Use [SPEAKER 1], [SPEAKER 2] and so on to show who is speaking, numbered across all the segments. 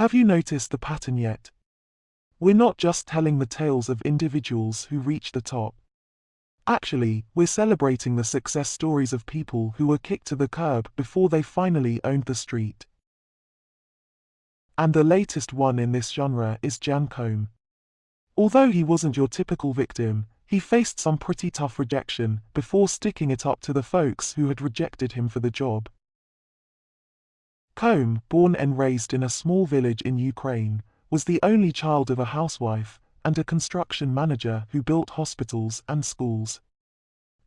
[SPEAKER 1] Have you noticed the pattern yet? We're not just telling the tales of individuals who reach the top. Actually, we're celebrating the success stories of people who were kicked to the curb before they finally owned the street. And the latest one in this genre is Koum. Although he wasn't your typical victim, he faced some pretty tough rejection before sticking it up to the folks who had rejected him for the job. Koum, born and raised in a small village in Ukraine, was the only child of a housewife and a construction manager who built hospitals and schools.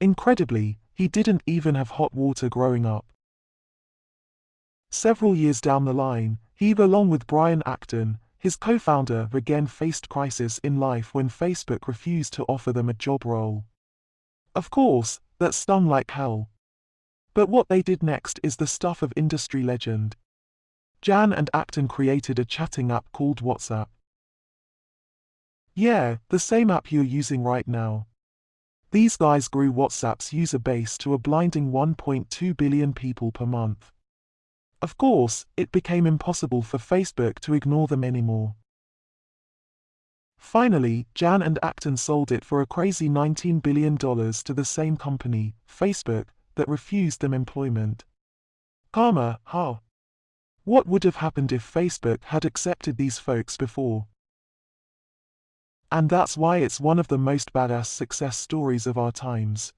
[SPEAKER 1] Incredibly, he didn't even have hot water growing up. Several years down the line, he, along with Brian Acton, his co-founder, again faced crisis in life when Facebook refused to offer them a job role. Of course, that stung like hell. But what they did next is the stuff of industry legend. Jan and Acton created a chatting app called WhatsApp. Yeah, the same app you're using right now. These guys grew WhatsApp's user base to a blinding 1.2 billion people per month. Of course, it became impossible for Facebook to ignore them anymore. Finally, Jan and Acton sold it for a crazy $19 billion to the same company, Facebook, that refused them employment. Karma, huh? What would have happened if Facebook had accepted these folks before? And that's why it's one of the most badass success stories of our times.